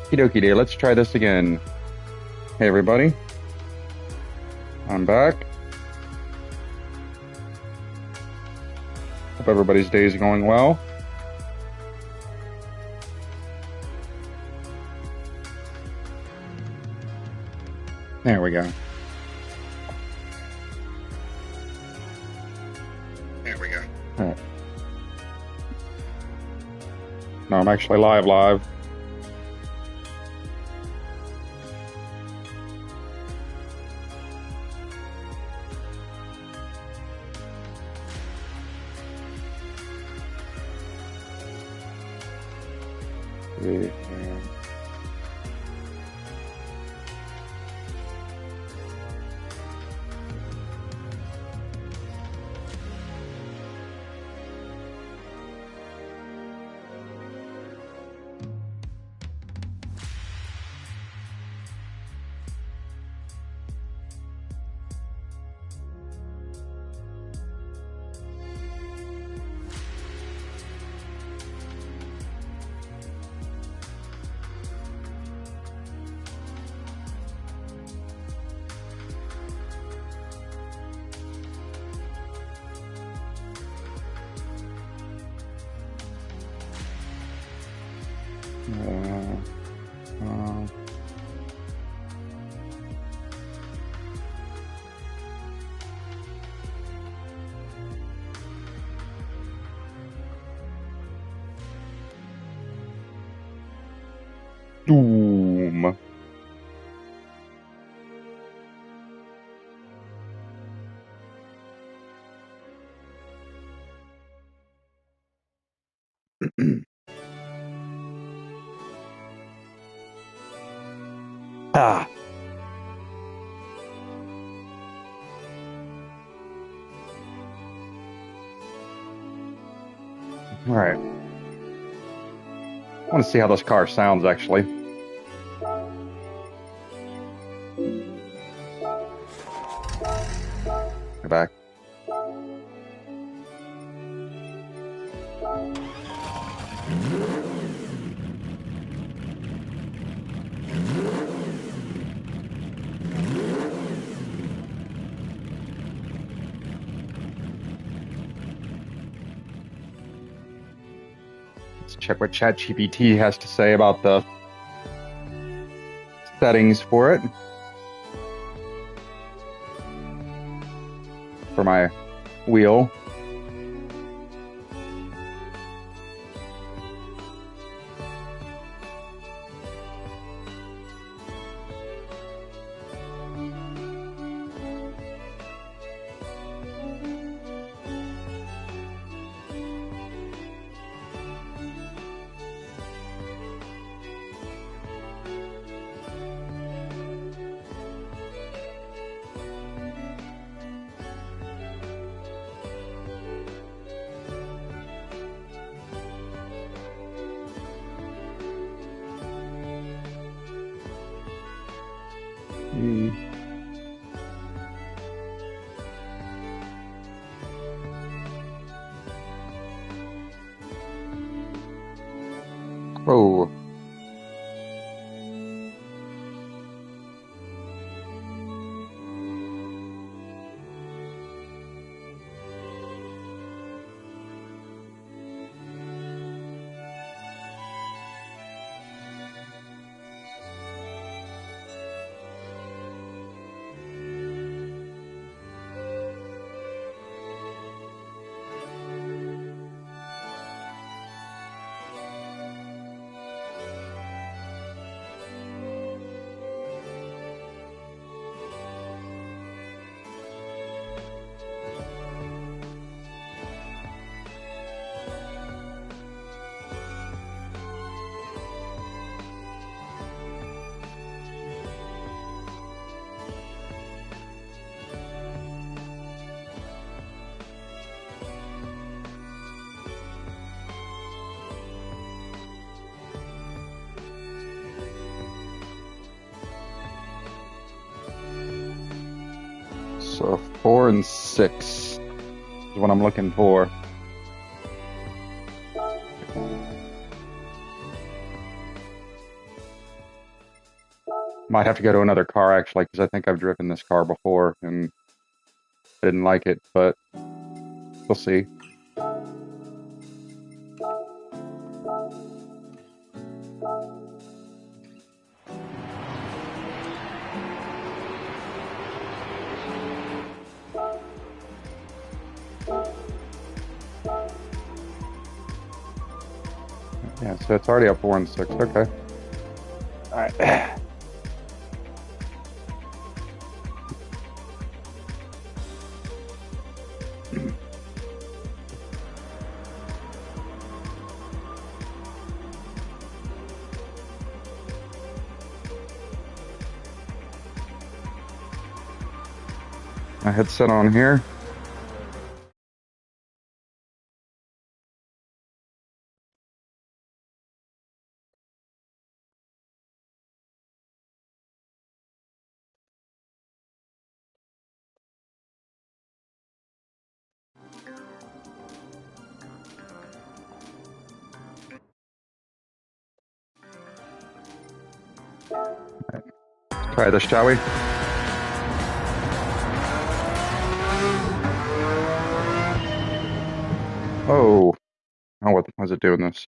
Okie dokie, let's try this again. Hey everybody, I'm back. Hope everybody's day is going well. There we go. All right. No, I'm actually live. Yeah. Uh, Doom. Ah. All right. I want to see how this car sounds actually. Go back. Let's check what ChatGPT has to say about the settings for it. For my wheel. Oh. So 4 and 6 is what I'm looking for. Might have to go to another car actually, because I think I've driven this car before and I didn't like it, but we'll see. Yeah, so it's already up 4-6. Okay. All right. My headset on here. Let's try this, shall we? Oh, oh, what was it doing this?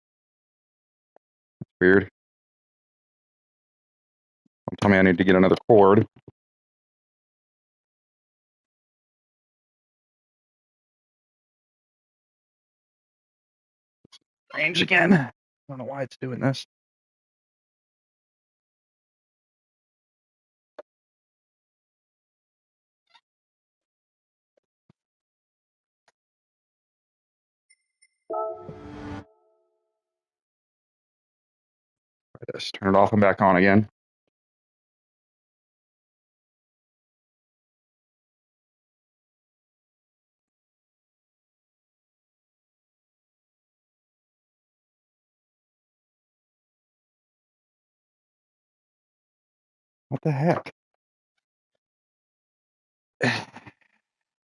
That's weird. Don't tell me I need to get another cord. Range again. I don't know why it's doing this. Just turn it off and back on again. What the heck?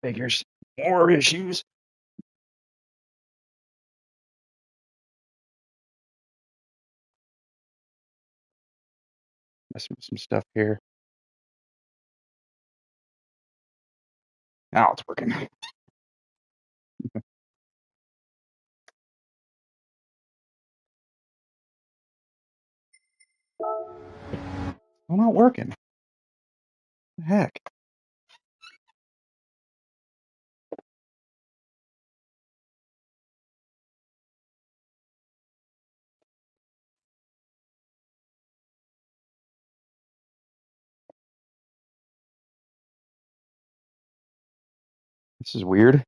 Figures. More issues. Messing with some stuff here. Now it's working. Still not working. What the heck? This is weird.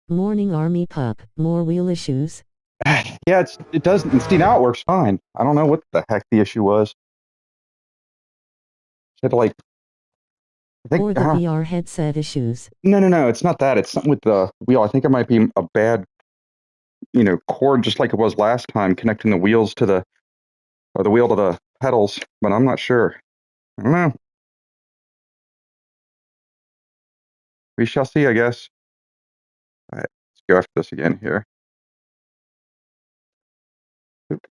Morning, Army Pup. More wheel issues? Yeah, it does. See, now it works fine. I don't know what the heck the issue was. Had to like, I think. Or the VR headset issues? No. It's not that. It's something with the wheel. I think it might be a bad, cord, just like it was last time, connecting the wheels to the wheel to the pedals. But I'm not sure. I don't know. We shall see, I guess. All right, let's go after this again here. Oop.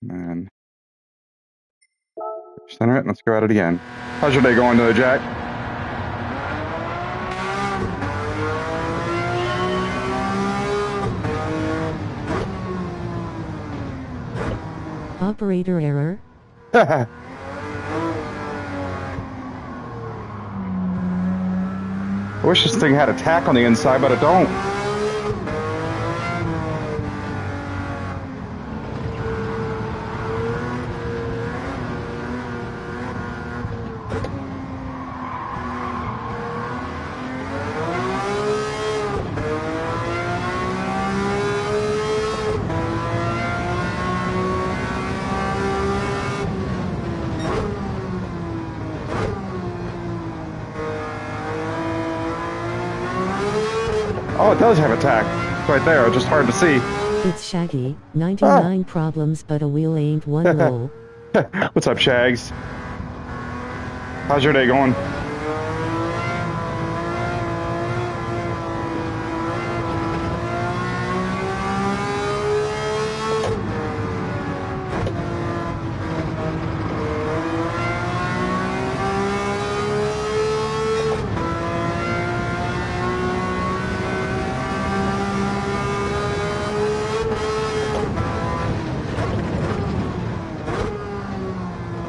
And center it, and let's go at it again. How's your day going today, Jack? Operator error? I wish this thing had a tack on the inside, but it don't. Oh, it does have a tack. It's right there. It's just hard to see. It's Shaggy. Ah. 99 problems, but a wheel ain't one lol. What's up, Shags? How's your day going?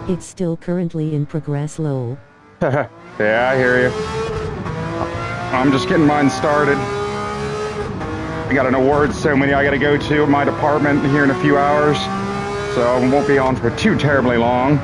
It's still currently in progress lol. Yeah, I hear you. I'm just getting mine started. I got an awards ceremony I got to go to at my department here in a few hours, so I won't be on for too terribly long.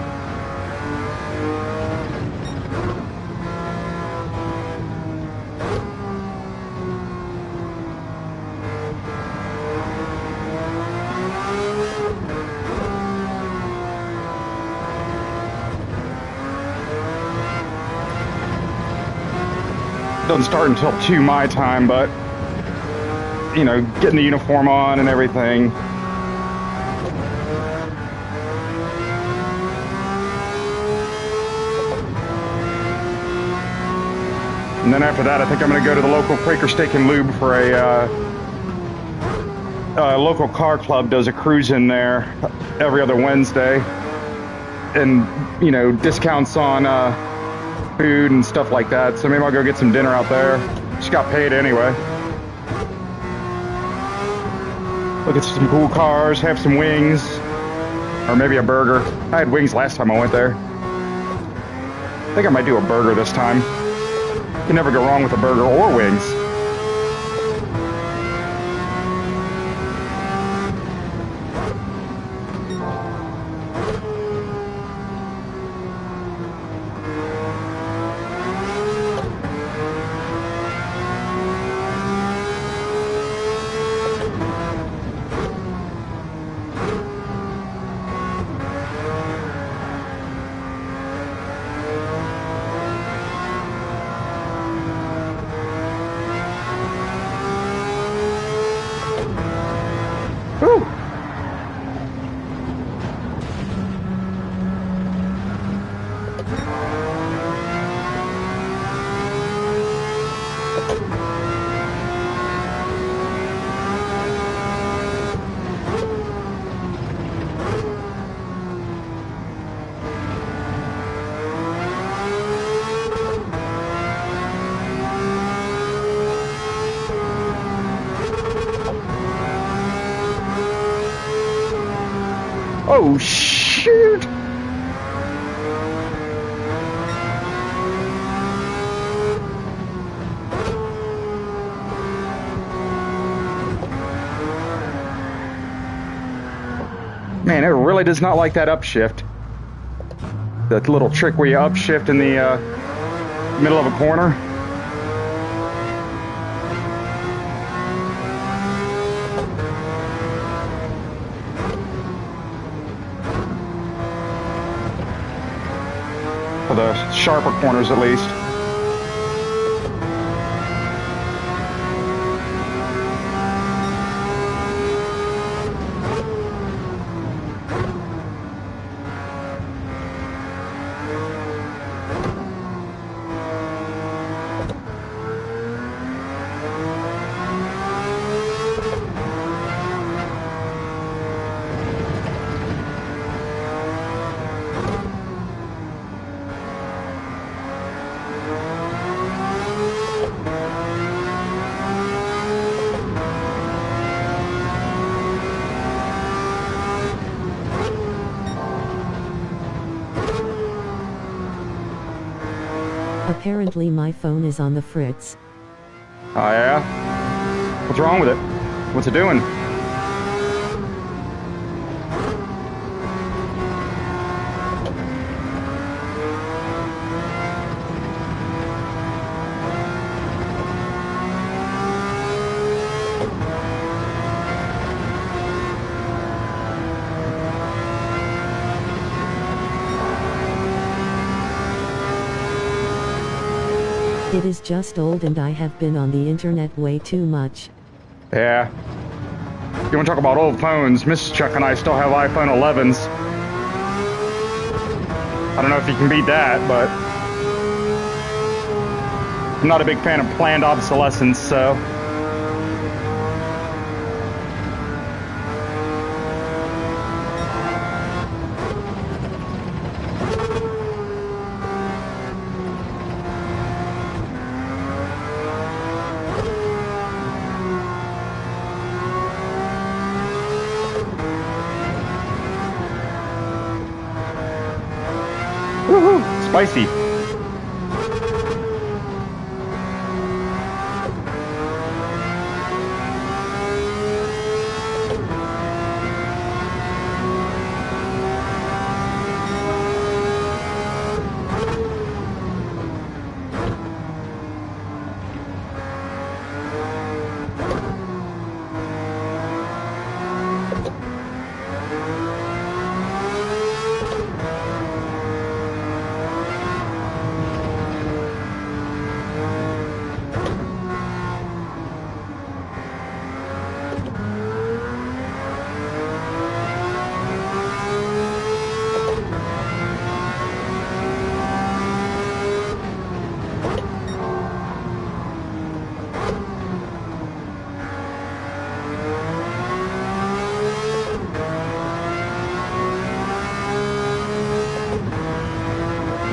Doesn't start until 2 my time, but, you know, getting the uniform on and everything. And then after that, I think I'm going to go to the local Quaker Steak and Lube for a local car club does a cruise in there every other Wednesday. And, you know, discounts on food and stuff like that. So maybe I'll go get some dinner out there. Just got paid anyway. Look at some cool cars, have some wings, or maybe a burger. I had wings last time I went there. I think I might do a burger this time. You can never go wrong with a burger or wings. Whew. Oh, shoot! Man, it really does not like that upshift. That little trick where you upshift in the middle of a corner. For the sharper corners, at least. Apparently my phone is on the fritz. Oh, yeah? What's wrong with it? What's it doing? It is just old and I have been on the internet way too much. Yeah. You want to talk about old phones? Mrs. Chuck and I still have iPhone 11s. I don't know if you can beat that, but I'm not a big fan of planned obsolescence, so. Woohoo! Spicy.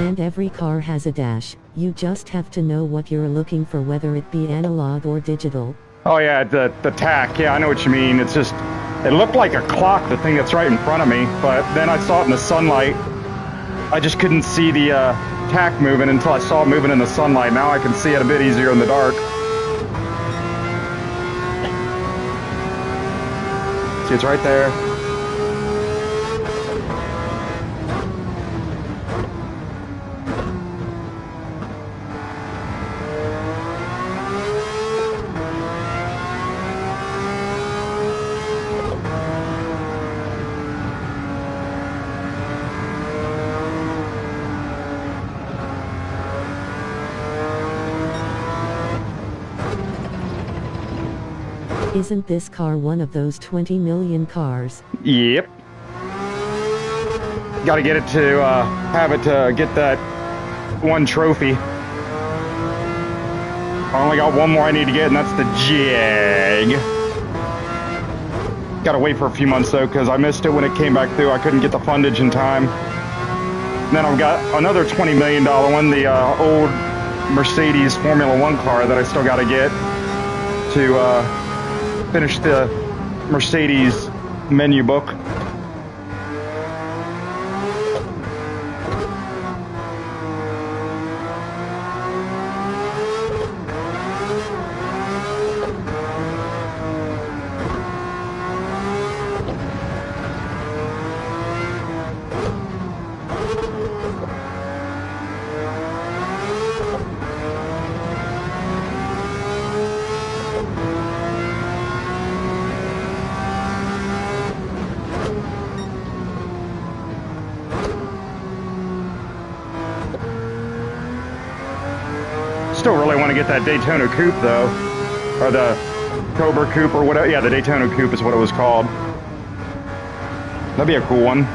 And every car has a dash. You just have to know what you're looking for, whether it be analog or digital. Oh yeah, the tack. Yeah, I know what you mean. It's just, it looked like a clock, the thing that's right in front of me, but then I saw it in the sunlight. I just couldn't see the tack moving until I saw it moving in the sunlight. Now I can see it a bit easier in the dark. See, it's right there. Isn't this car one of those 20 million cars? Yep. Got to get it to have it to get that one trophy. I only got one more I need to get, and that's the Jag. Got to wait for a few months though, because I missed it when it came back through. I couldn't get the fundage in time. And then I've got another $20 million one, the old Mercedes Formula One car that I still got to get to finish the Mercedes menu book. Still really want to get that Daytona Coupe though, or the Cobra Coupe or whatever. Yeah, the Daytona Coupe is what it was called. That'd be a cool one.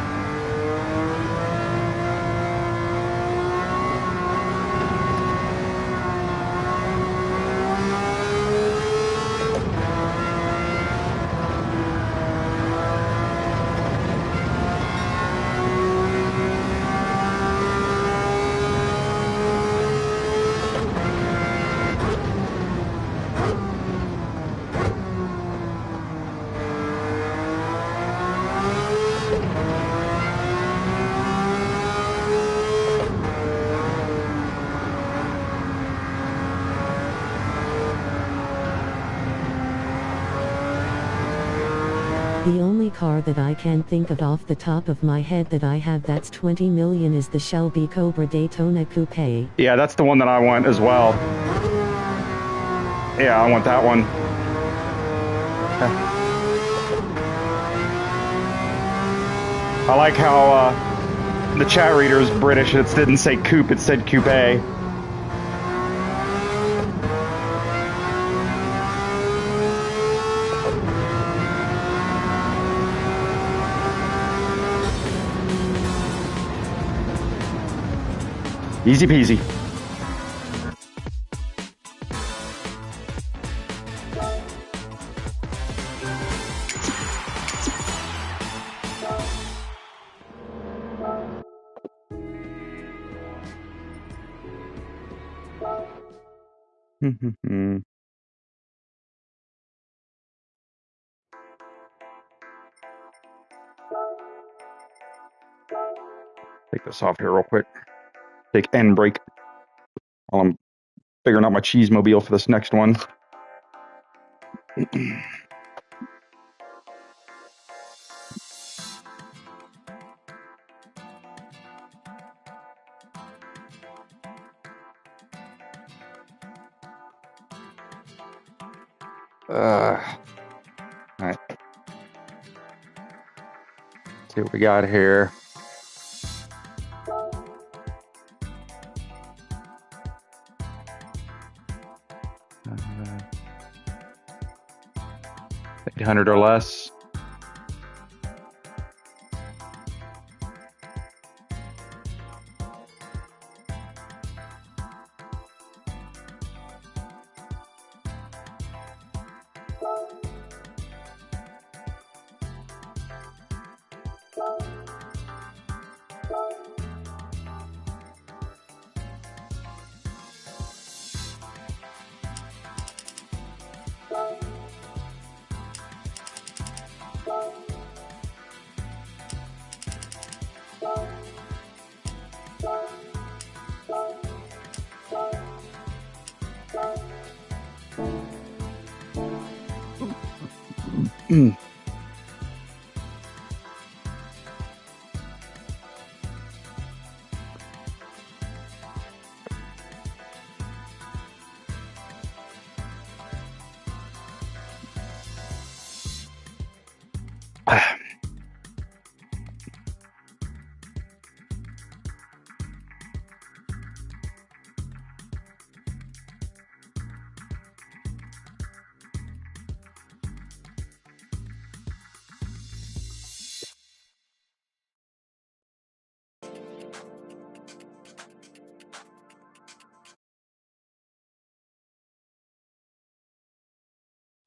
The only car that I can think of off the top of my head that I have that's 20 million is the Shelby Cobra Daytona Coupe. Yeah, that's the one that I want as well. Yeah, I want that one. I like how the chat reader is British. It didn't say coupe, it said coupe. Easy peasy. Take this off here real quick. Take end break while I'm figuring out my cheese mobile for this next one. All right. See what we got here. Uh, 800 or less.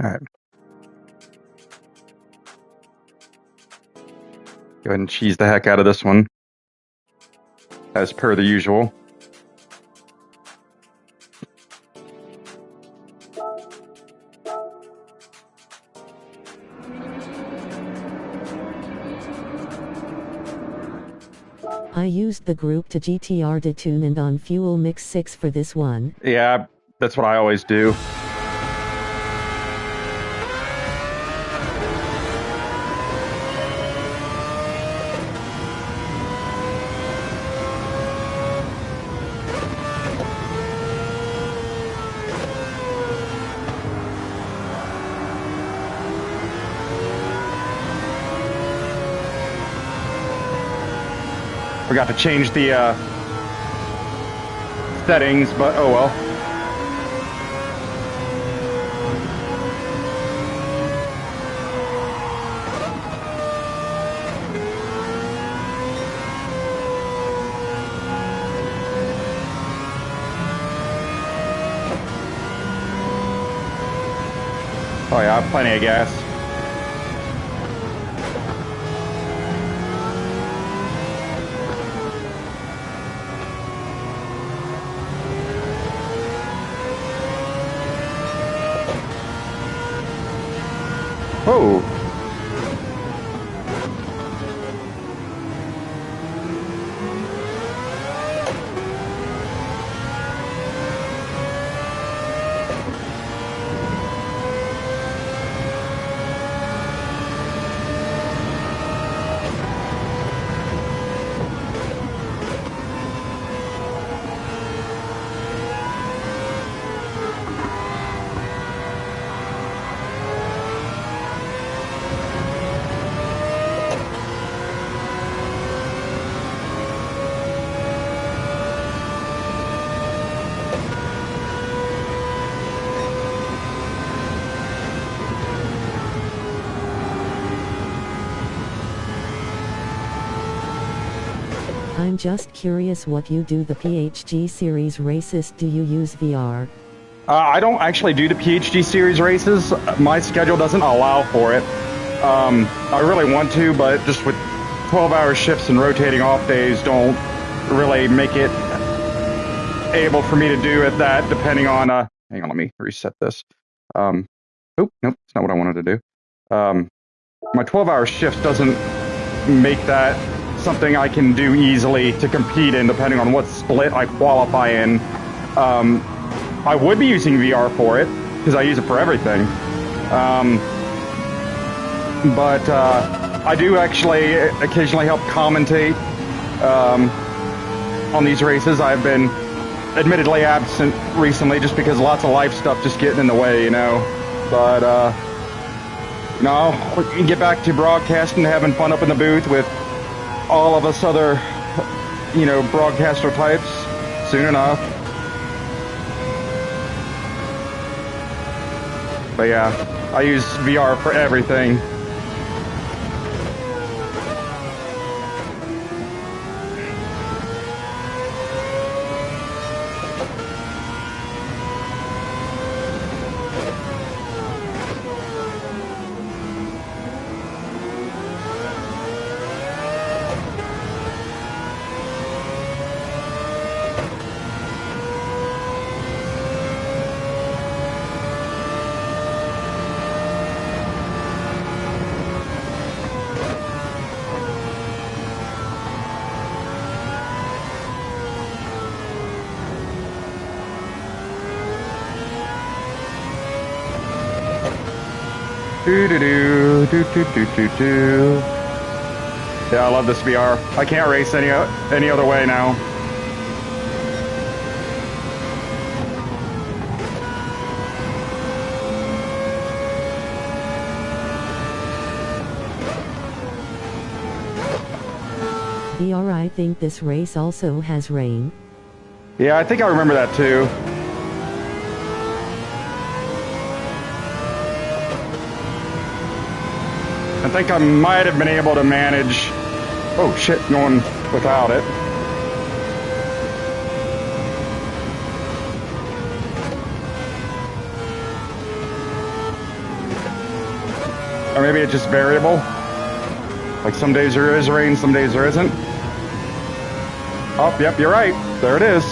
All right. Go ahead and cheese the heck out of this one, as per the usual. I used the group to GTR detune and on fuel mix 6 for this one. Yeah, that's what I always do. Forgot to change the settings, but oh well. Oh yeah, I have plenty of gas. Oh. I'm just curious what you do the PHG series races. Do you use VR? I don't actually do the PhD series races. My schedule doesn't allow for it. I really want to, but just with 12-hour shifts and rotating off days don't really make it able for me to do it that depending on, hang on, let me reset this. Nope, that's not what I wanted to do. My 12-hour shift doesn't make that something I can do easily to compete in depending on what split I qualify in. I would be using VR for it because I use it for everything. But I do actually occasionally help commentate on these races. I've been admittedly absent recently just because lots of life stuff just getting in the way, you know. But no, we can get back to broadcasting, having fun up in the booth with all of us other, you know, broadcaster types soon enough. But yeah, I use VR for everything. Do. Yeah, I love this VR. I can't race any other way now. VR, I think this race also has rain. Yeah, I think I remember that too. I think I might have been able to manage, oh shit, going without it. Or maybe it's just variable. Like some days there is rain, some days there isn't. Oh, yep, you're right. There it is.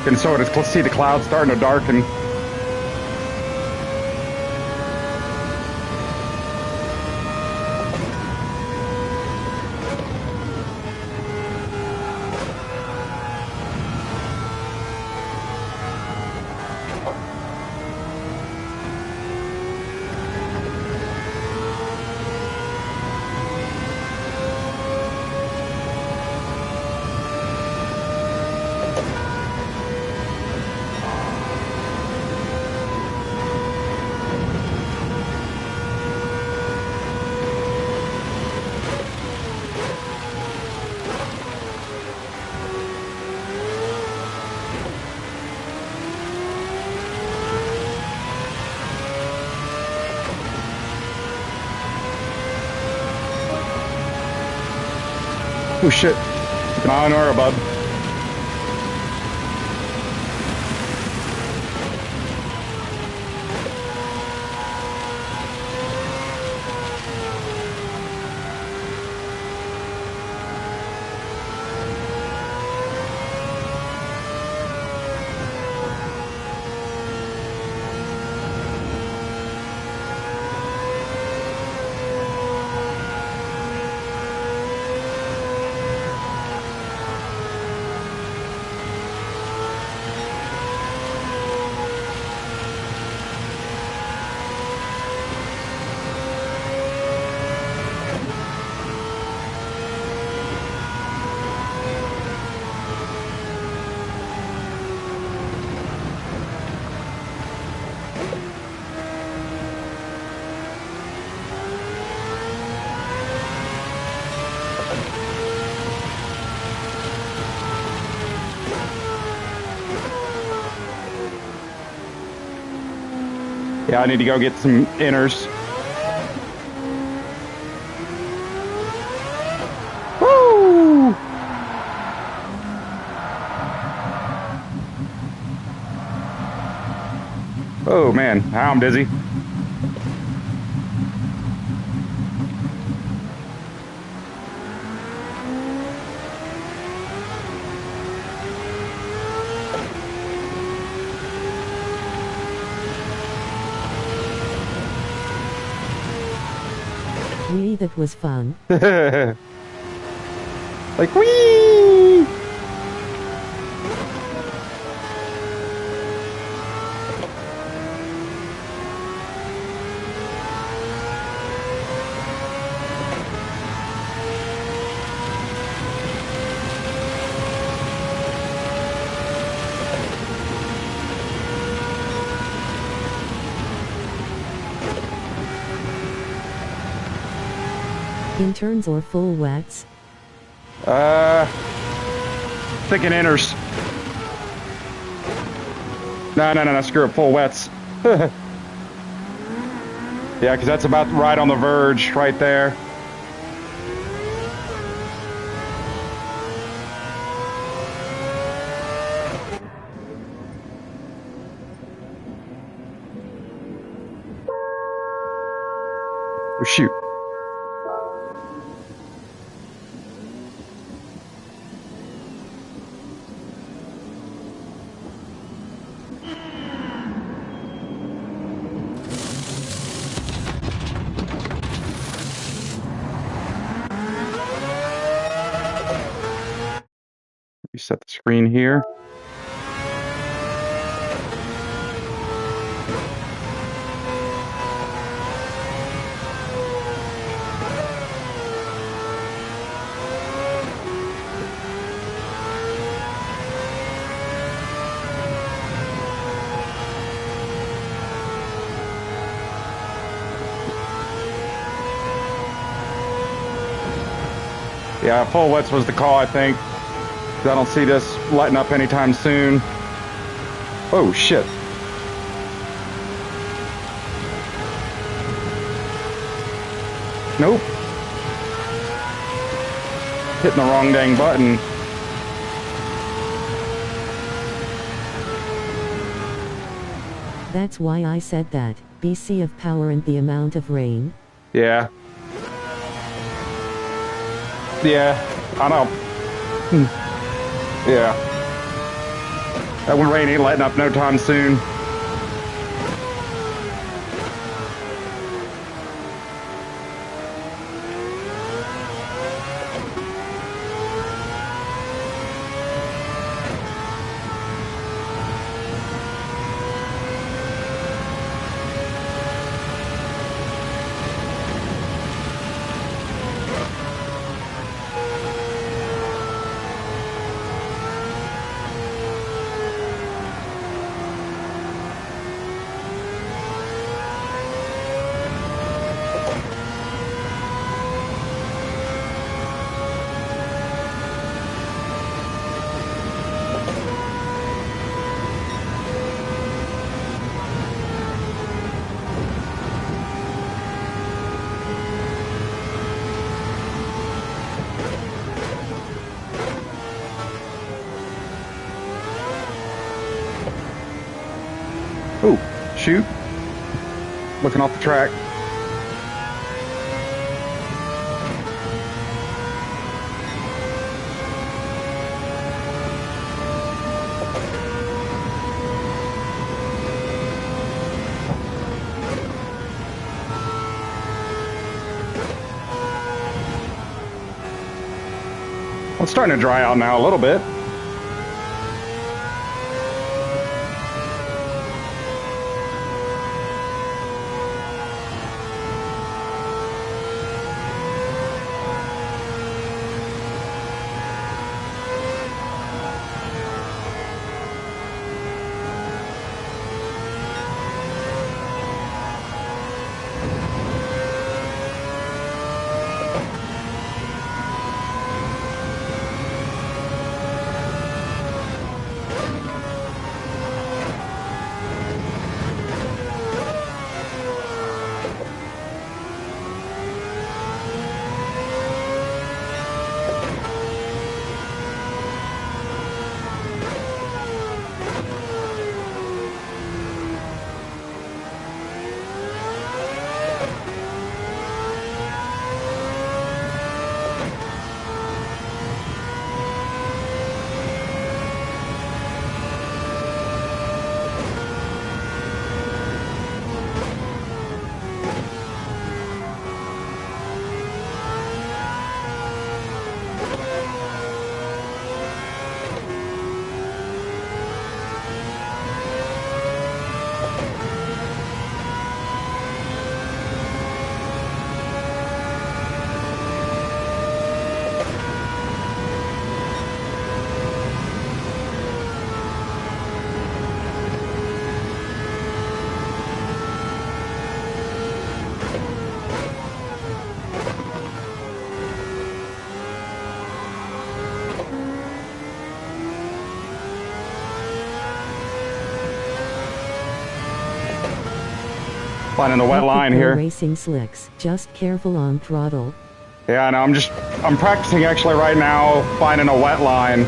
And so to see the clouds starting to darken. Oh shit. Keep an eye on Aura, bud. Yeah, I need to go get some inners. Woo! Oh man, now I'm dizzy. Wee, that was fun. Like, wee! Interns or full wets? Thinking inners. No, screw it, full wets. Yeah, because that's about right on the verge, right there. Oh, shoot. Reset the screen here. Yeah, full wets was the call, I think. I don't see this letting up anytime soon. Oh, shit. Nope. Hitting the wrong dang button. That's why I said that. BC of power and the amount of rain. Yeah. Yeah, I know. Yeah. That one rain ain't letting up no time soon. Oh, shoot. Looking off the track. Well, it's starting to dry out now a little bit. Finding the wet line here. Racing slicks. Just careful on throttle. Yeah, I know. I'm practicing actually right now, finding a wet line.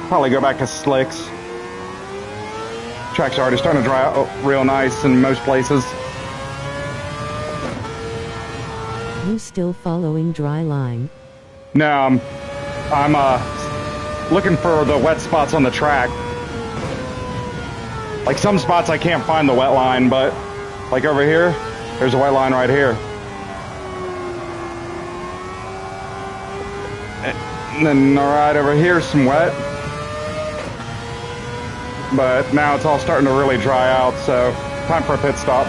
Probably go back to slicks. Track's already starting to dry out real nice in most places. You still following dry line? No, I'm looking for the wet spots on the track. Like some spots I can't find the wet line, but like over here, there's a wet line right here. And then right over here, some wet. But now it's all starting to really dry out, so time for a pit stop.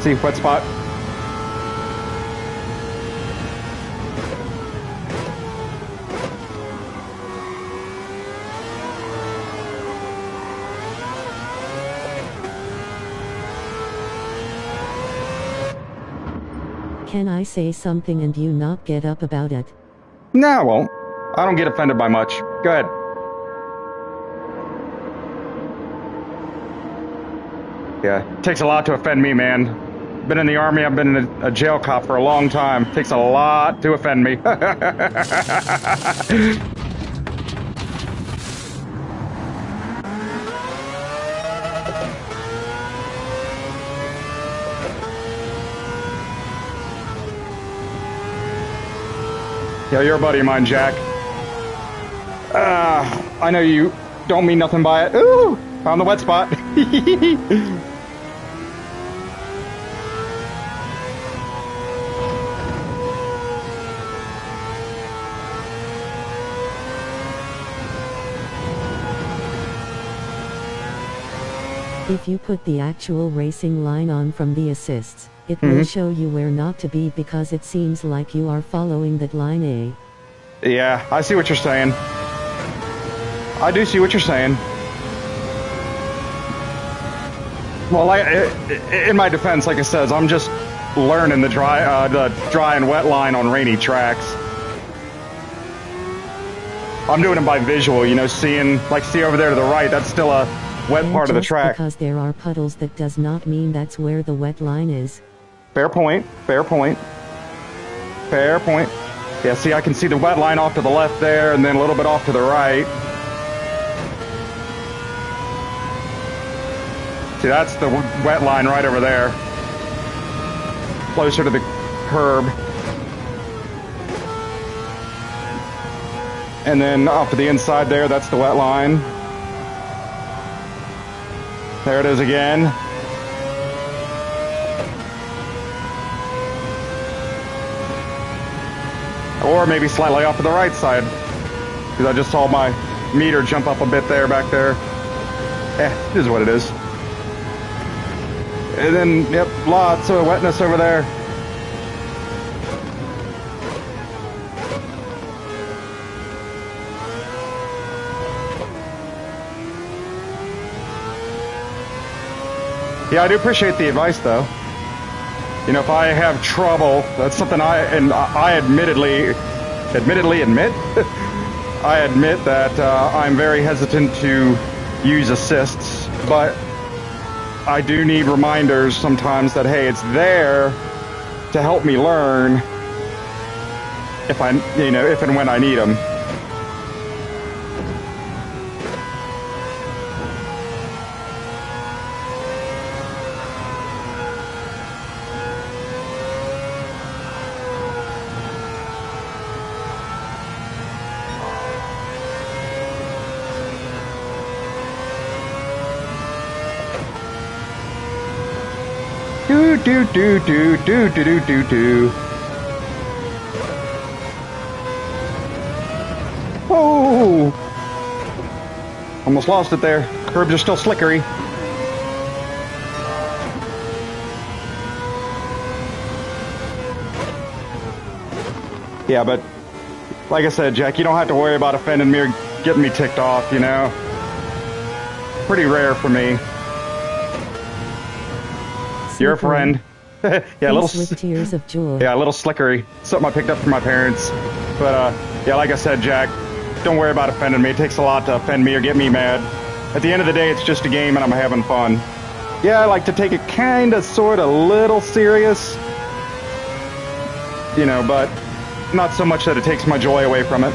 See, wet spot. Can I say something and you not get up about it? No, I won't. I don't get offended by much. Go ahead. Yeah, it takes a lot to offend me, man. Been in the Army, I've been a jail cop for a long time. Takes a lot to offend me. Yeah, you're a buddy of mine, Jack. I know you don't mean nothing by it. Ooh, found the wet spot. If you put the actual racing line on from the assists, it will show you where not to be because it seems like you are following that line A. Yeah, I see what you're saying. I do see what you're saying. Well, in my defense, like I said, I'm just learning the dry and wet line on rainy tracks. I'm doing it by visual, you know, seeing, like, see over there to the right, that's still a wet part of the track. Because there are puddles, that does not mean that's where the wet line is. Fair point, fair point. Fair point. Yeah, see, I can see the wet line off to the left there, and then a little bit off to the right. See, that's the wet line right over there. Closer to the curb. And then off to the inside there, that's the wet line. There it is again. Or maybe slightly off to the right side. Because I just saw my meter jump up a bit there, back there. It is what it is. And then, yep, lots of wetness over there. Yeah, I do appreciate the advice, though. You know, if I have trouble, that's something I admittedly admit. I admit that I'm very hesitant to use assists, but I do need reminders sometimes that, hey, it's there to help me learn if and when I need them. do do do do do do do do. Oh! Almost lost it there. Curbs are still slickery. Yeah, but like I said, Jack, you don't have to worry about offending me or getting me ticked off, you know? Pretty rare for me. You're a friend. Yeah, a little with tears of joy. Yeah, a little slickery. Something I picked up from my parents. But yeah, like I said, Jack, don't worry about offending me. It takes a lot to offend me or get me mad. At the end of the day, it's just a game and I'm having fun. Yeah, I like to take it kinda, sorta, little serious. You know, but not so much that it takes my joy away from it.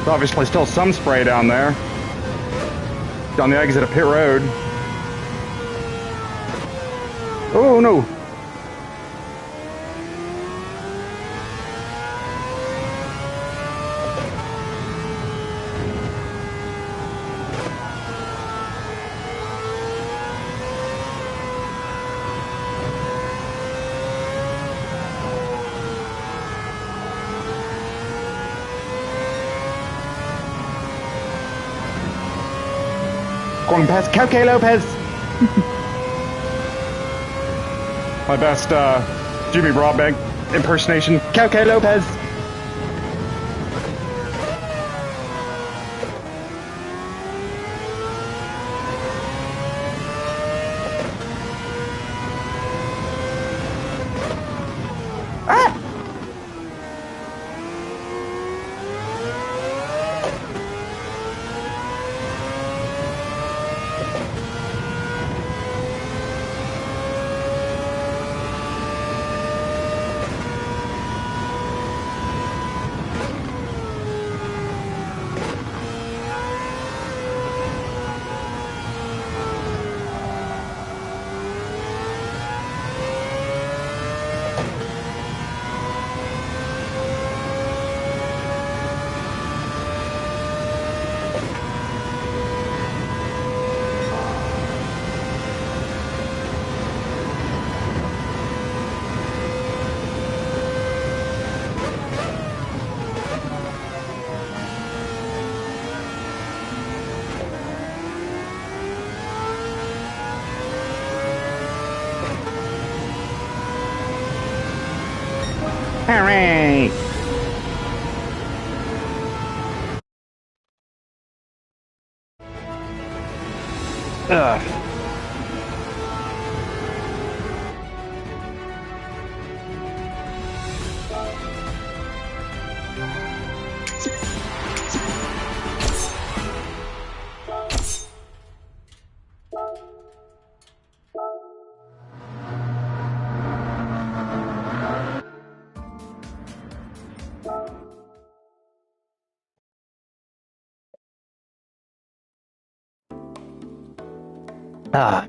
There's obviously still some spray down there. Down the exit of pit road. Oh no! Going past Cauque Lopez. My best Jimmy Broadbent impersonation. Cauque Lopez. Ah! Hooray! Ugh. Ah.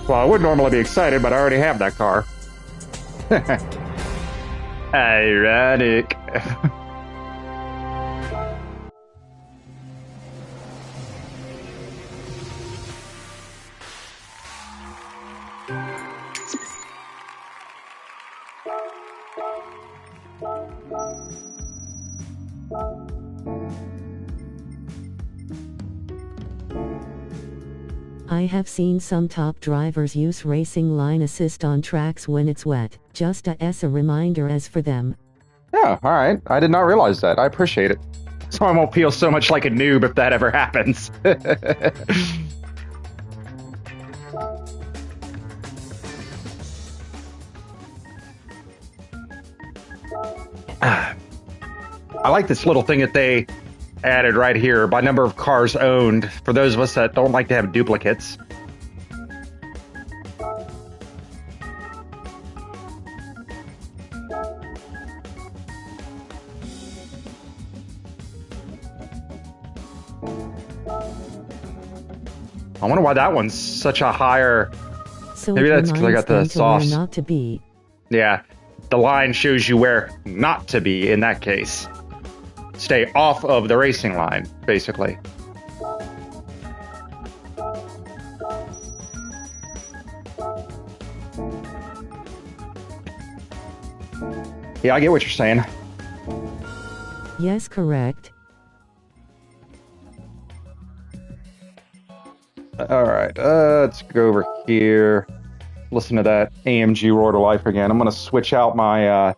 Well, I would normally be excited, but I already have that car. Ironic. I have seen some top drivers use racing line assist on tracks when it's wet, just as a reminder as for them. Yeah, all right. I did not realize that. I appreciate it. So I won't feel so much like a noob if that ever happens. I like this little thing that they added right here by number of cars owned for those of us that don't like to have duplicates. I wonder why that one's such a higher. So Maybe it that's because I reminds got the them to where sauce. not to be. Yeah, the line shows you where not to be in that case. Stay off of the racing line, basically. Yeah, I get what you're saying. Yes, correct. All right, let's go over here. Listen to that AMG Roar to Life again. I'm going to switch out my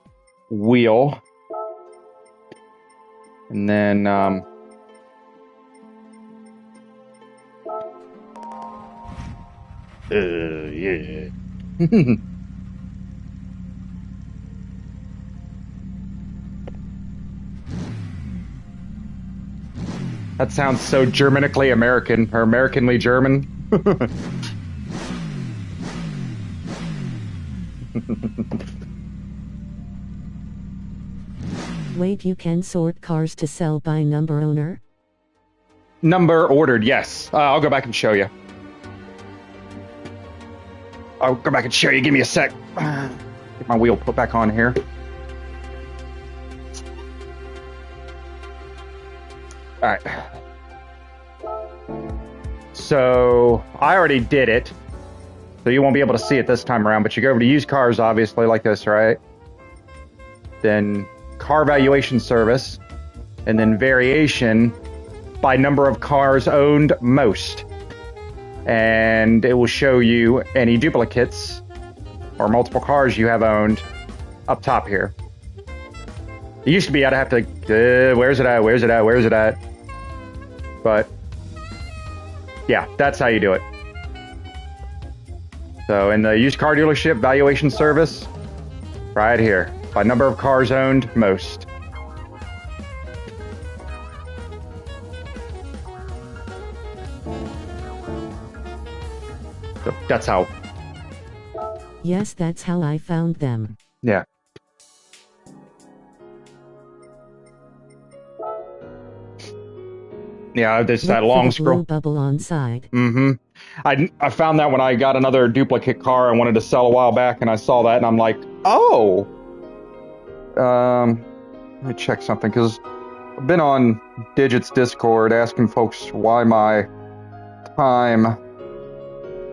wheel. And then, yeah. That sounds so Germanically American, or Americanly German. Wait, you can sort cars to sell by number owner? Number ordered, yes. I'll go back and show you. I'll go back and show you. Give me a sec. Get my wheel put back on here. All right. So I already did it. So you won't be able to see it this time around, but you go over to used cars, obviously, like this, right? Then car valuation service, and then variation by number of cars owned most. And it will show you any duplicates or multiple cars you have owned up top here. It used to be I'd have to, where's it at, where's it at, where's it at? But yeah, that's how you do it. So in the used car dealership valuation service, right here, by number of cars owned most. So that's how. Yes, that's how I found them. Yeah. Yeah, there's Look that for long the scroll. blue bubble on side. Mm-hmm. I found that when I got another duplicate car I wanted to sell a while back, and I saw that, and I'm like, oh. Let me check something, because I've been on Digits Discord asking folks why my time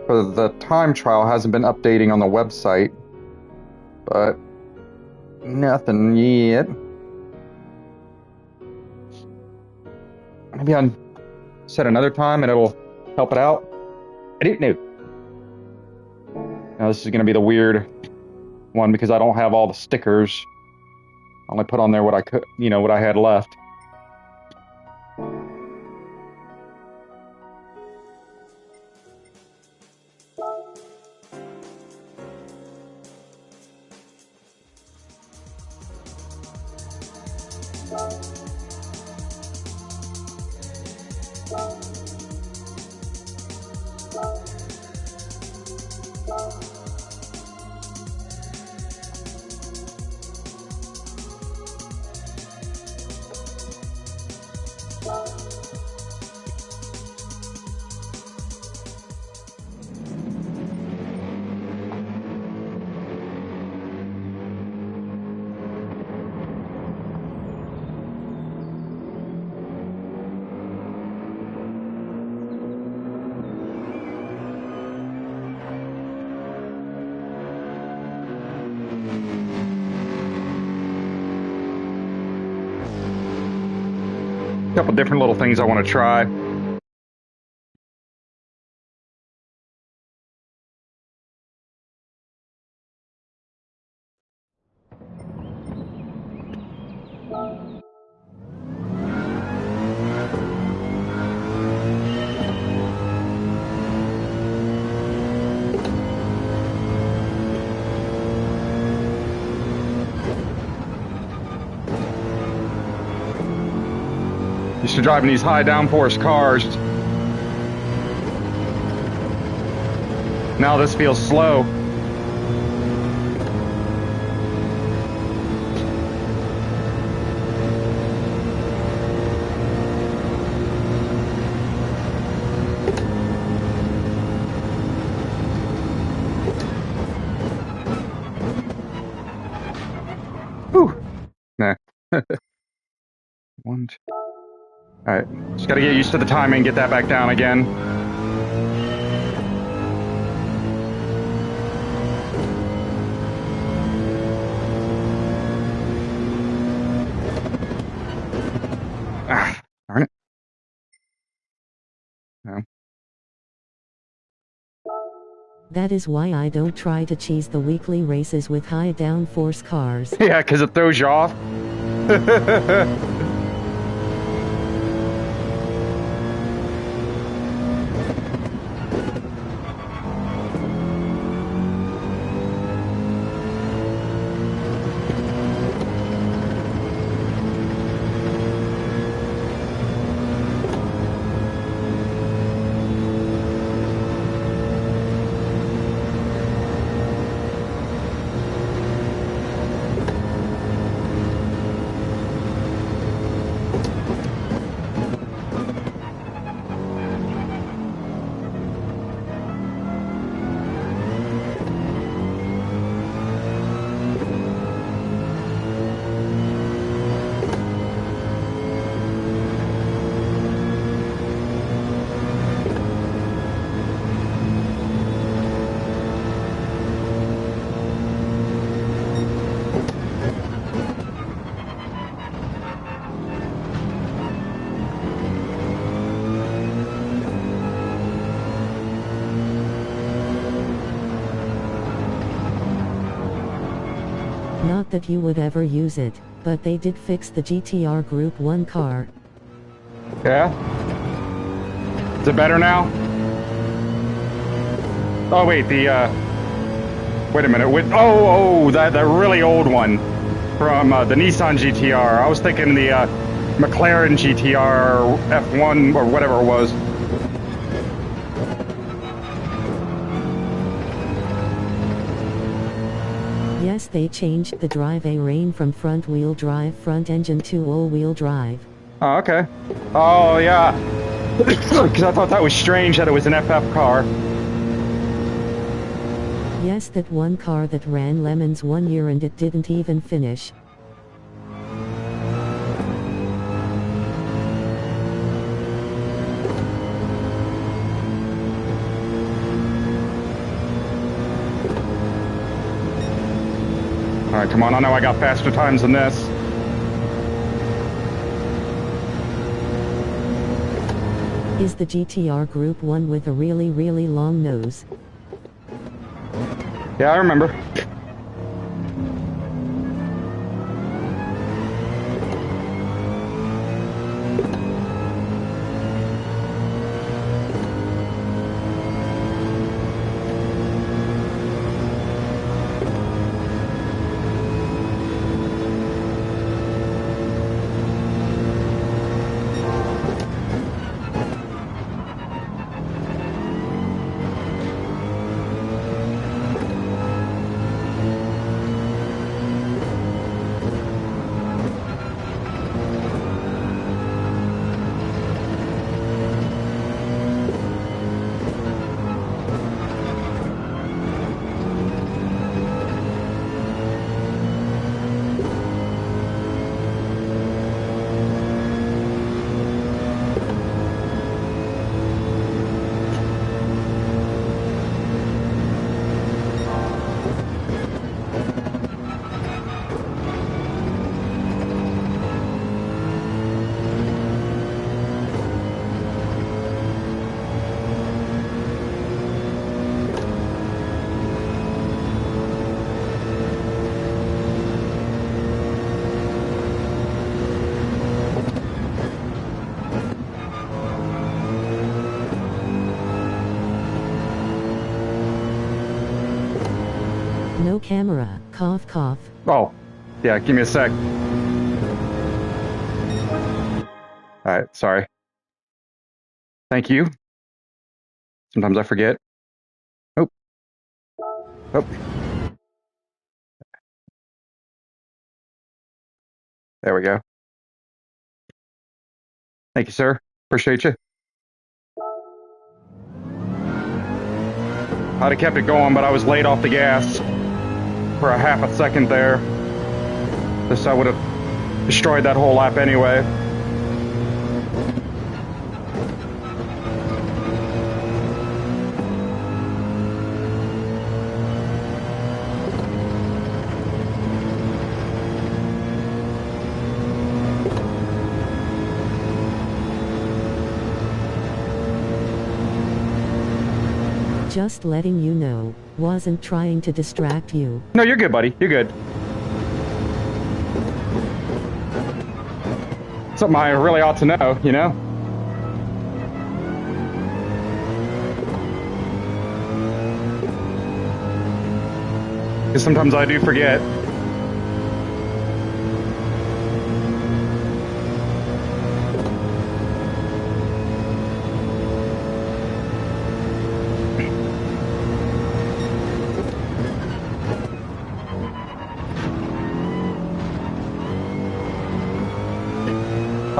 for the time trial hasn't been updating on the website, but nothing yet. Maybe I'll set another time and it'll help it out. I didn't know. Now this is going to be the weird one because I don't have all the stickers. I only put on there what I could, what I had left. A couple different little things I want to try. Used to driving these high downforce cars. Now this feels slow. Whew. Nah. One, two. All right. Just got to get used to the timing, get that back down again. Ah, darn it. No. That is why I don't try to cheese the weekly races with high downforce cars. Yeah, because it throws you off. Not that you would ever use it, but they did fix the GTR Group 1 car. Yeah? Is it better now? Oh, wait, wait a minute. That really old one from the Nissan GTR. I was thinking the McLaren GTR F1 or whatever it was. Yes, they changed the drive rein from front-wheel drive front engine to all-wheel drive. Oh, okay. Oh, yeah. Because I thought that was strange that it was an FF car. Yes, that one car that ran lemons 1 year and it didn't even finish. Alright, come on, I know I got faster times than this. Is the GTR Group 1 with a really, really long nose? Yeah, I remember. No camera. Cough, cough. Oh, yeah, give me a sec. Alright, sorry. Thank you. Sometimes I forget. Oh, oh. There we go. Thank you, sir. Appreciate you. I'd have kept it going, but I was laid off the gas for a half a second there. This I would have destroyed that whole lap anyway. Just letting you know, wasn't trying to distract you. No, you're good, buddy. You're good. Something I really ought to know, you know? Because sometimes I do forget.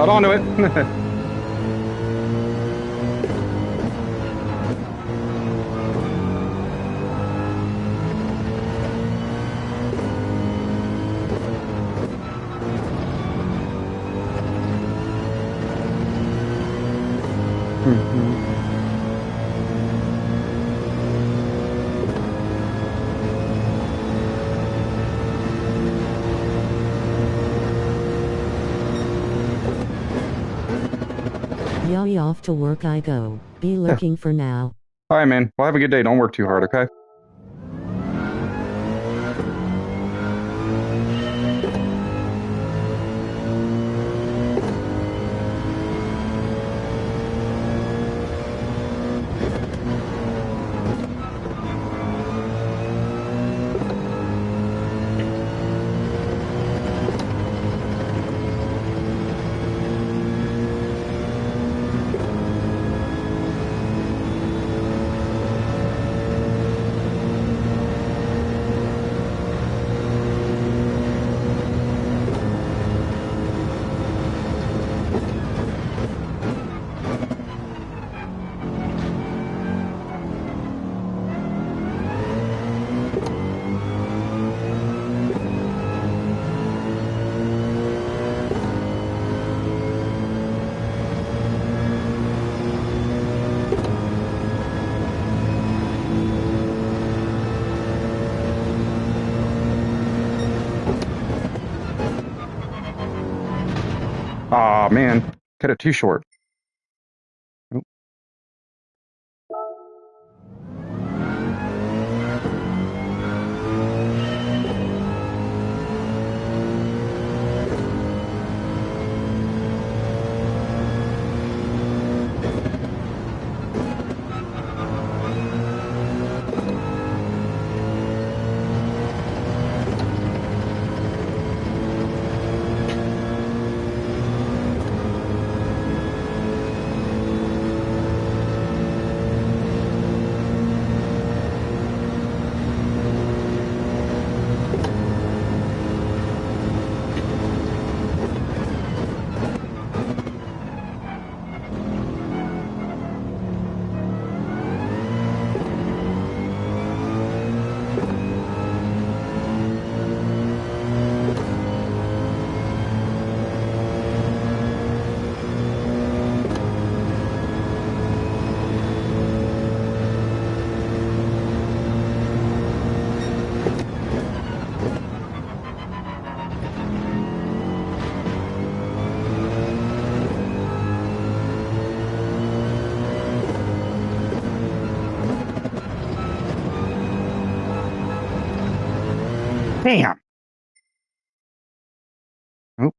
Hold on to it. Yay, off to work I go. Be lurking for now. All right, man. Well, have a good day. Don't work too hard, okay? Aw, man. Cut it too short. Oh. Damn. Oh.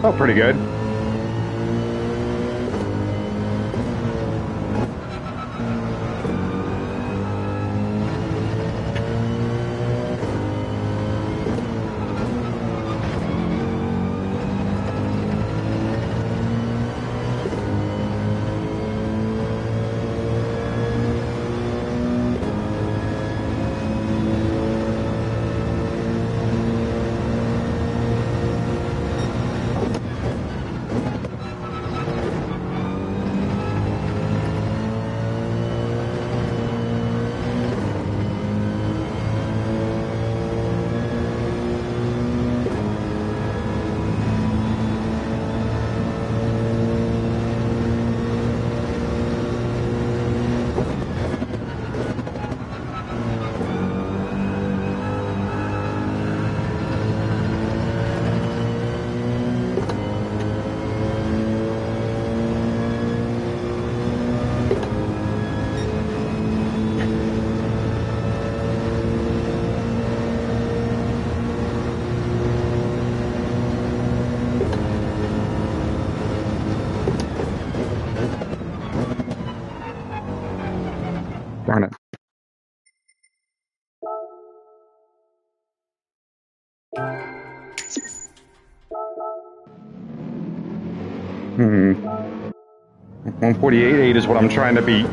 Oh, pretty good. Darn it. Hmm. 148.8 is what I'm trying to beat.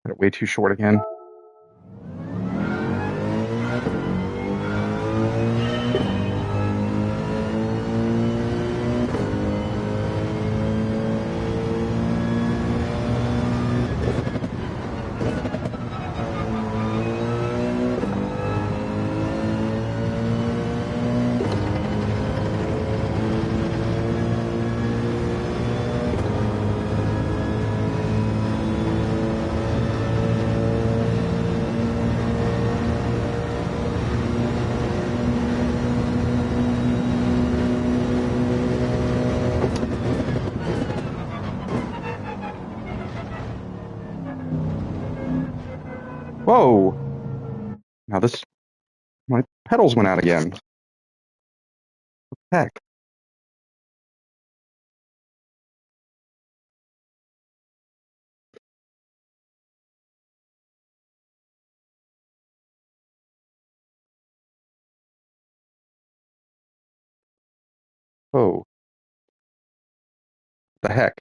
Got it way too short again. Whoa! Now this, my pedals went out again. Heck. Oh, the heck.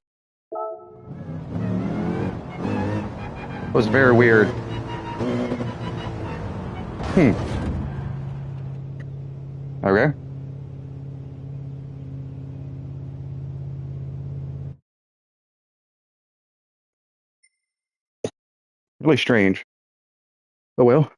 It was very weird. Okay. Really strange. Oh well.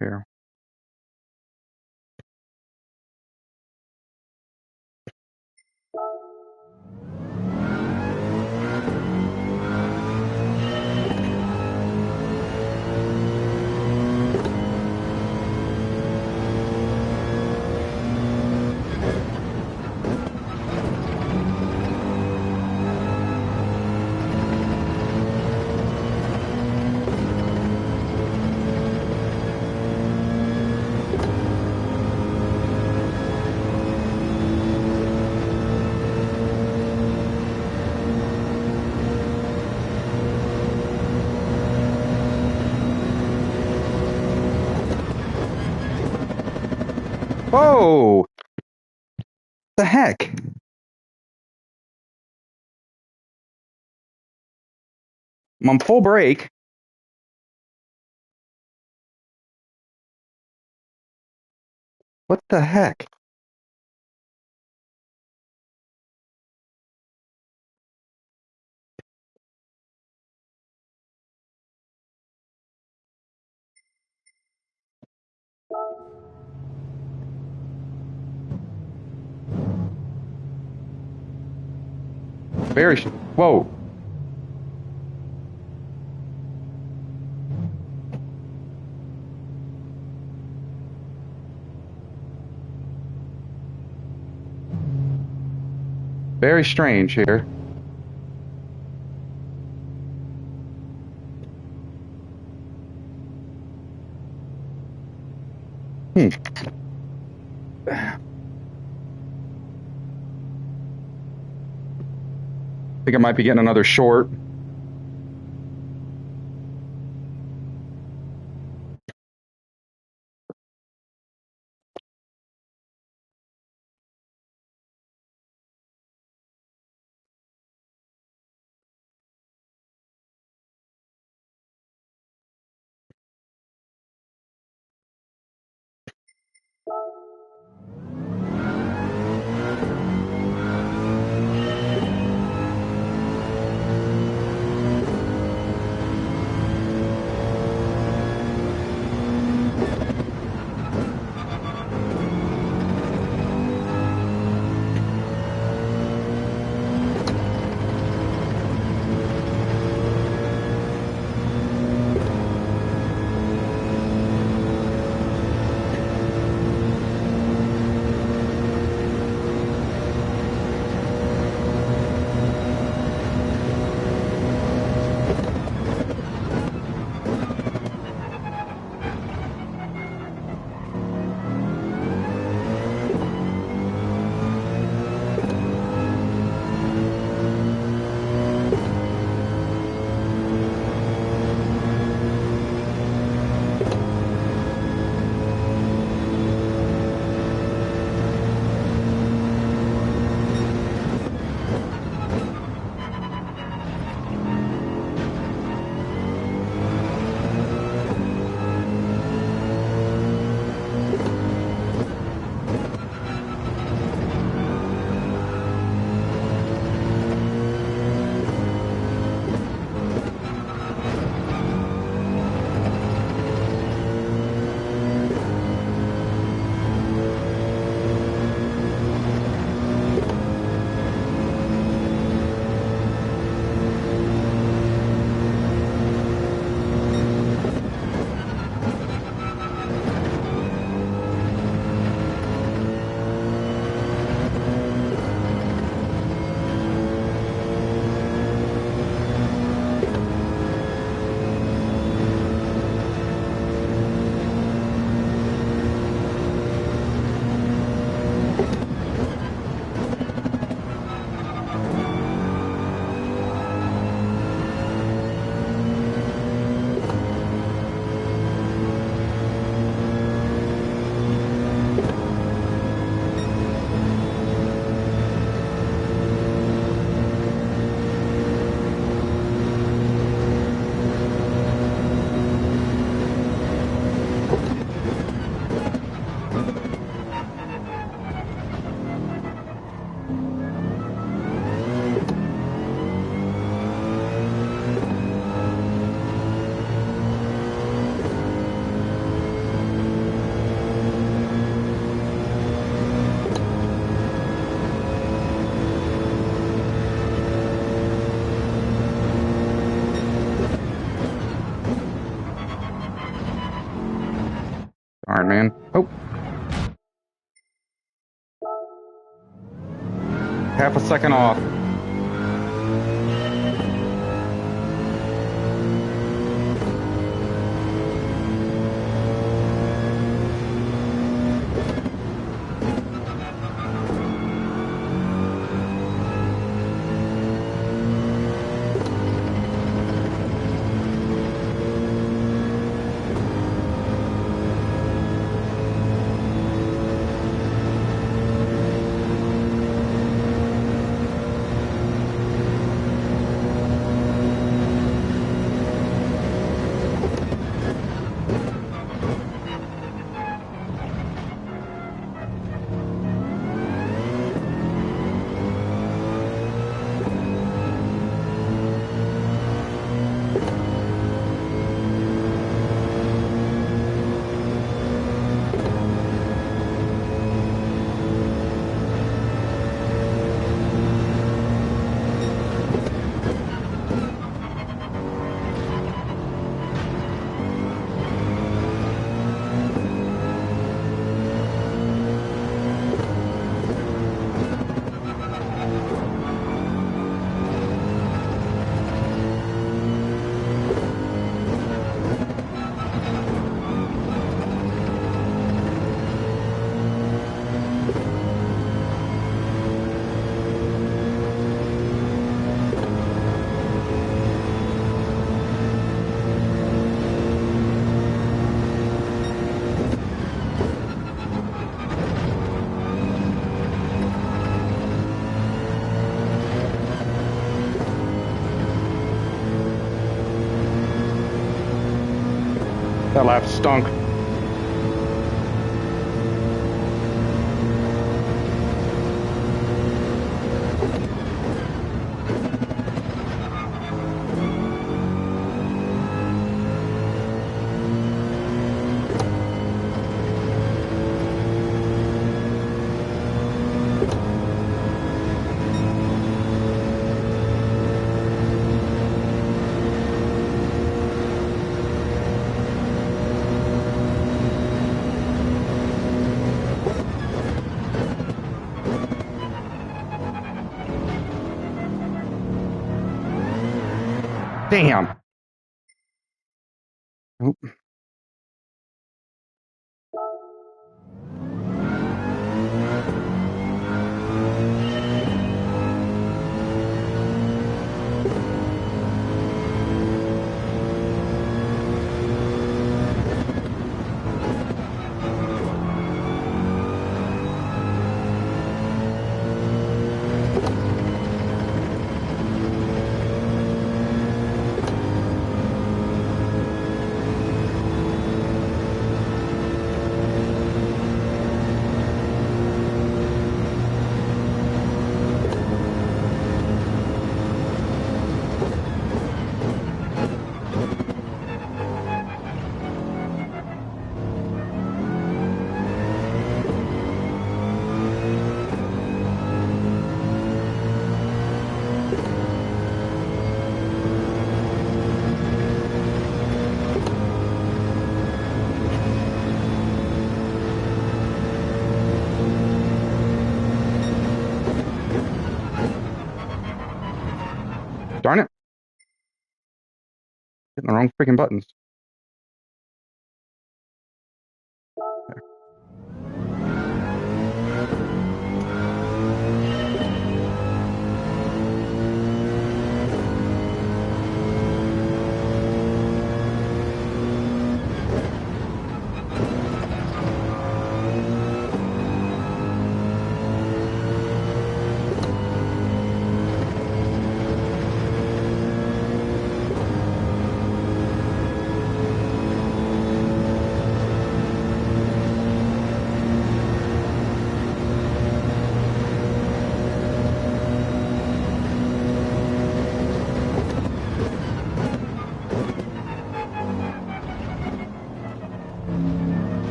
Here. Whoa! The heck? I'm on full brake. What the heck? Whoa. Very strange here. Hmm. Think I might be getting another short. Darn, man. Oh, half a second off. That lap stunk. Damn. Nope. Darn it. Hitting the wrong freaking buttons.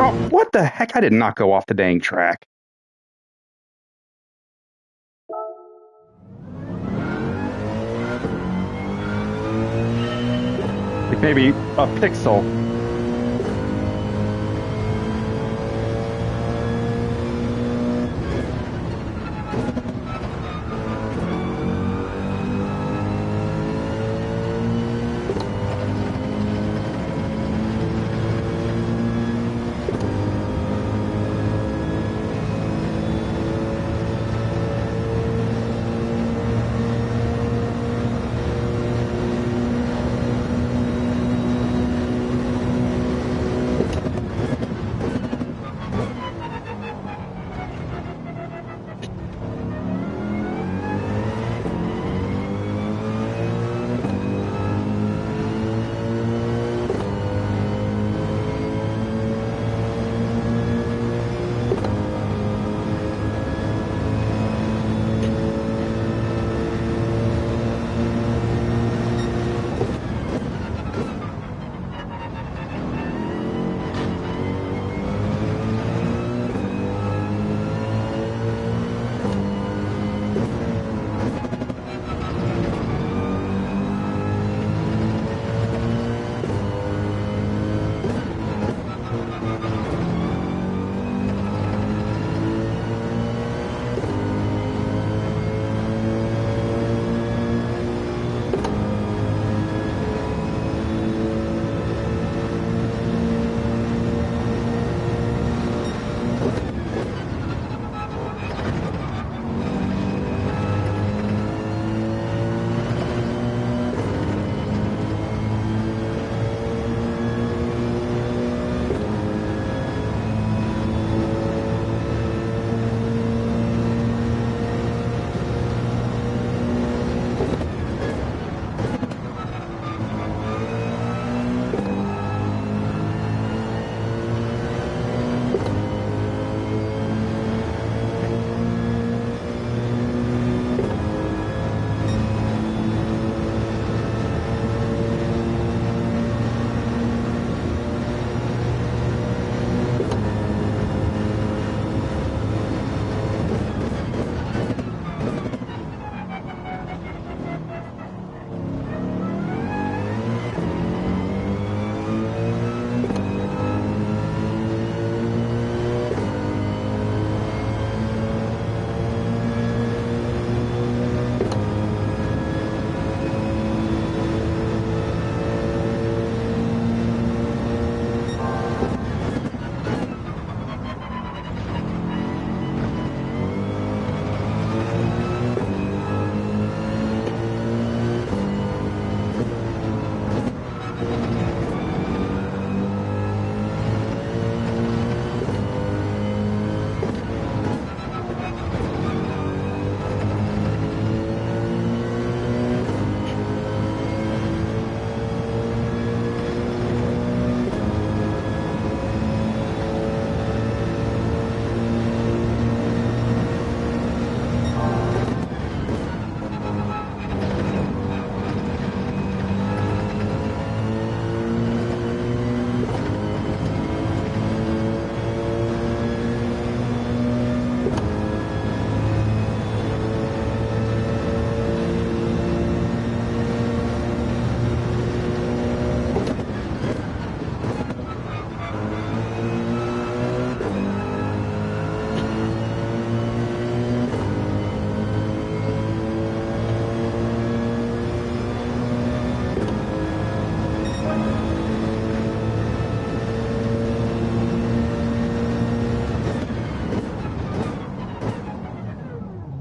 Oh, what the heck? I did not go off the dang track. Like maybe a pixel.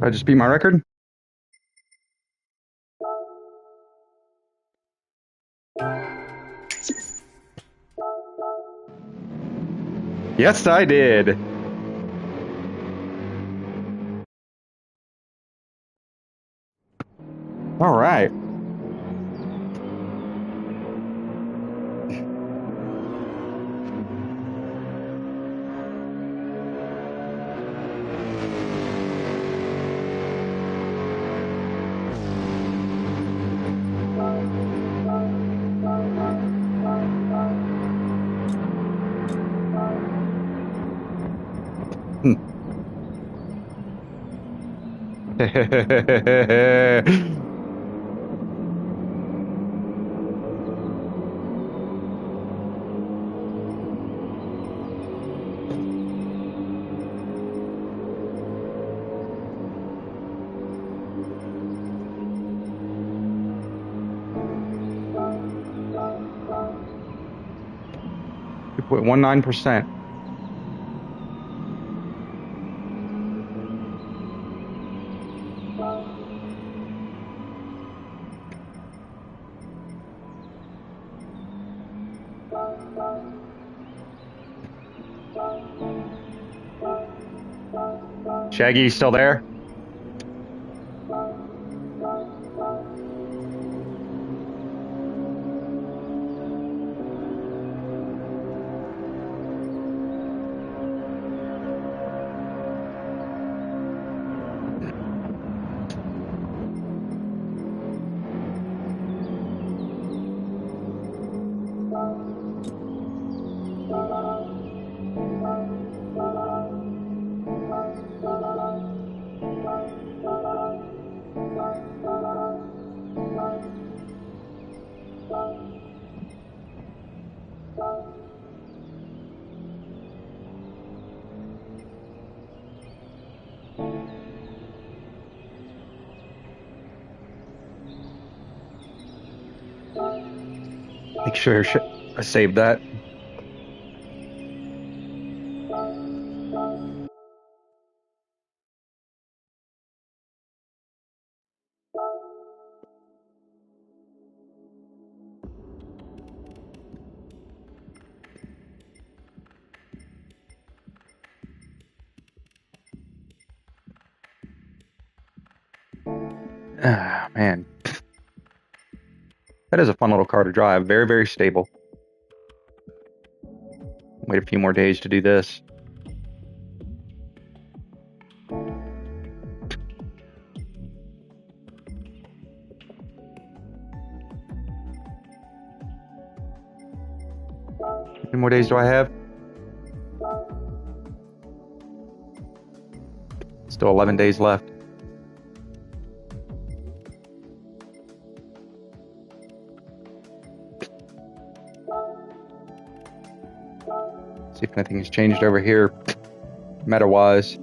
I just beat my record? Yes, I did. All right. Hmm. 2.19%. Shaggy, you still there? Make sure I saved that. Ah, man. That is a fun little car to drive. Very, very stable. Wait a few more days to do this. How many more days do I have? Still 11 days left. See if anything's changed over here, meta-wise.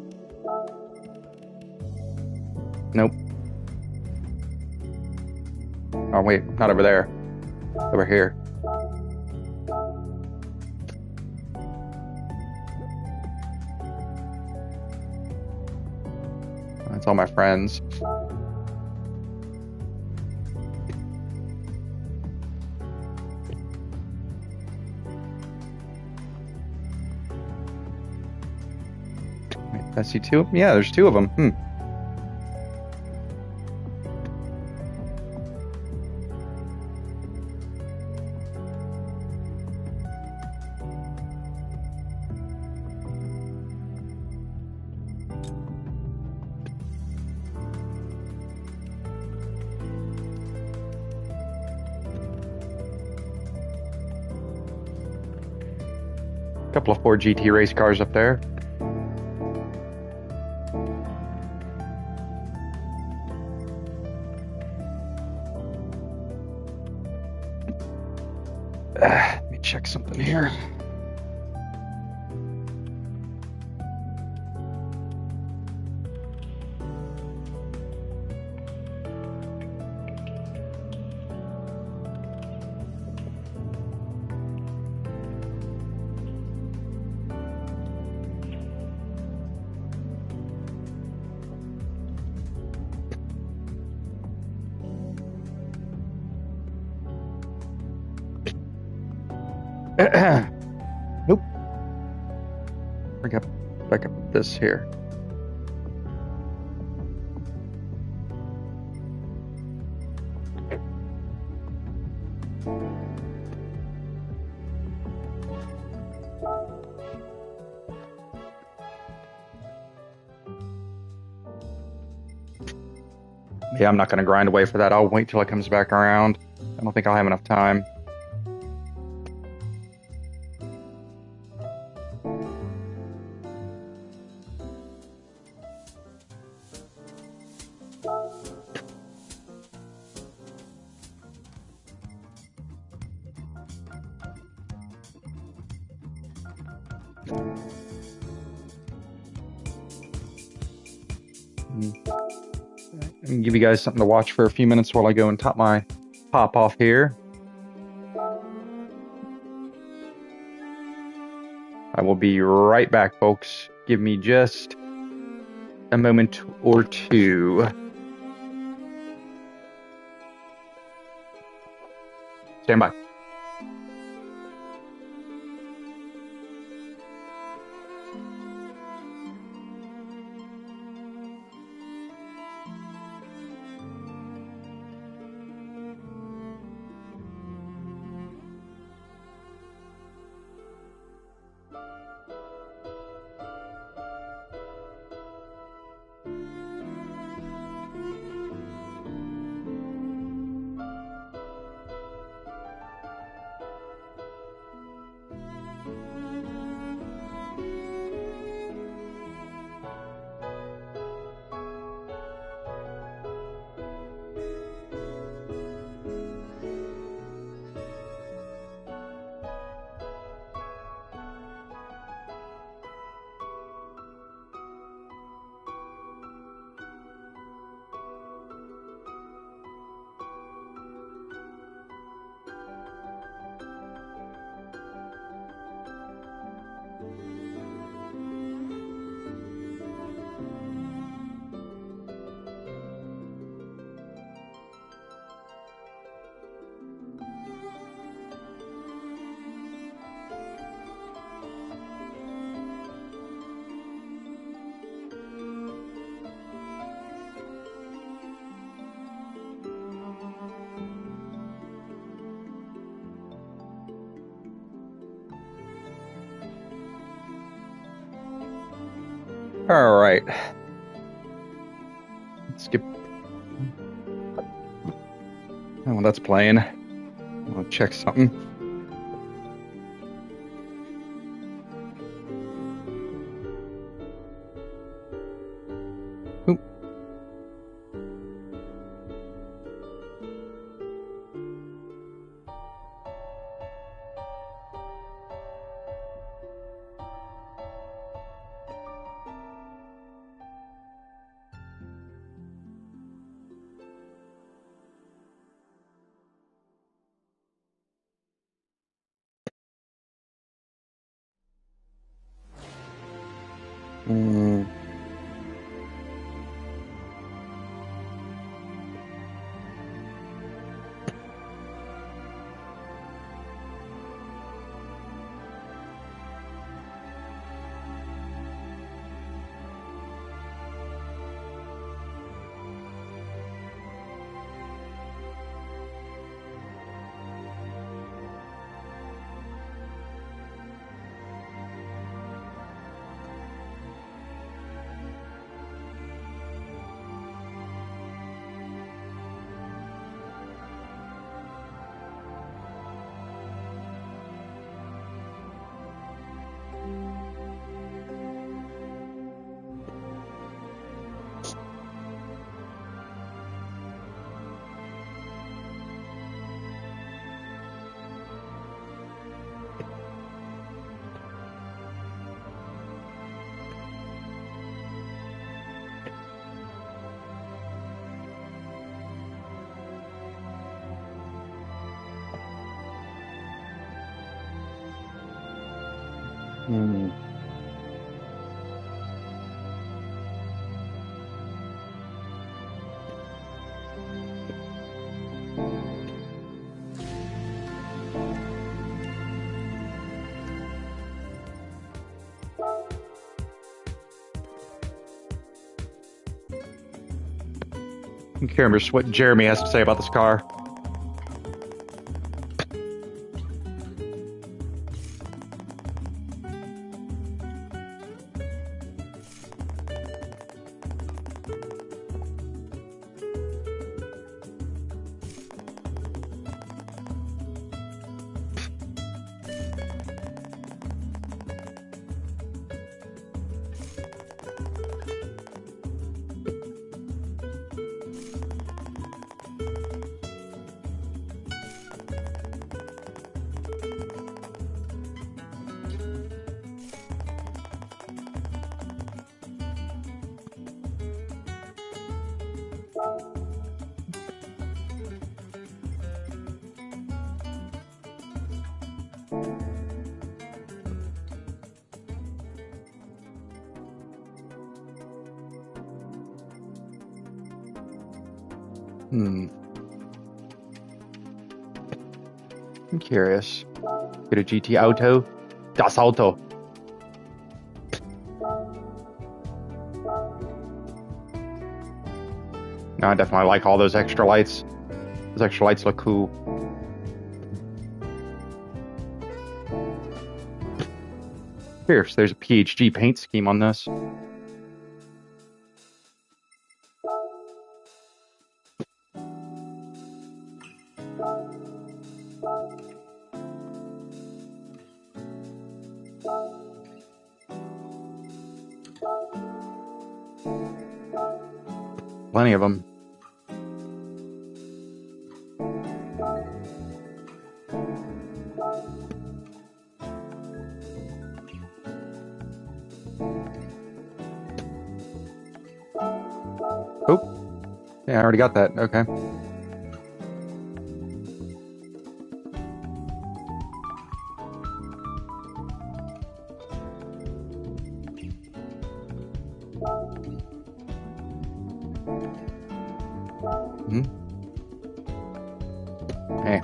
Nope. Oh, wait, not over there. Over here. That's all my friends. Wait, I see two of them? Yeah, there's two of them. Couple of Ford GT race cars up there. Let me check something here. Nope. Bring up back up this here. Yeah, I'm not going to grind away for that. I'll wait till it comes back around. I don't think I'll have enough time. And give you guys something to watch for a few minutes while I go and top my pop off here. I will be right back, folks. Give me just a moment or two. Stand by. All right. Skip. Oh, that's playing. I'll check something. Oop. Mm. Mm. I'm curious what Jeremy has to say about this car. I'm curious. Get a GT Auto? Das Auto. No, I definitely like all those extra lights. Those extra lights look cool. Here, so there's a PHG paint scheme on this. Plenty of them. Oh, yeah, I already got that. Okay. Hey.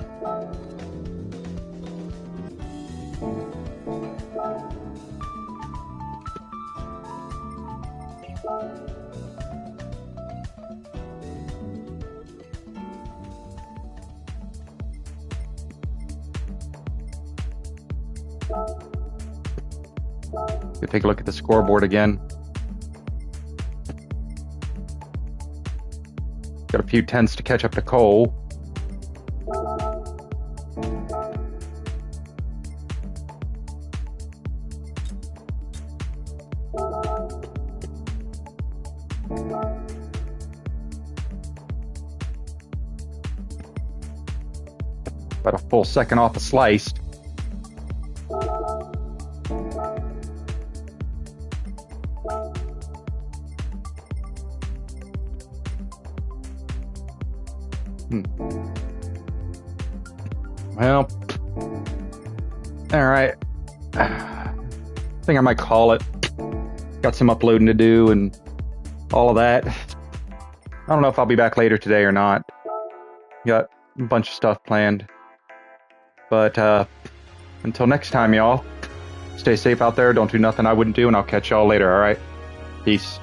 Go take a look at the scoreboard again. Got a few tenths to catch up to Cole. About a full second off a sliced. Well, all right. I think I might call it. Got some uploading to do and all of that. I don't know if I'll be back later today or not. Got a bunch of stuff planned. But until next time, y'all, stay safe out there. Don't do nothing I wouldn't do, and I'll catch y'all later, all right? Peace.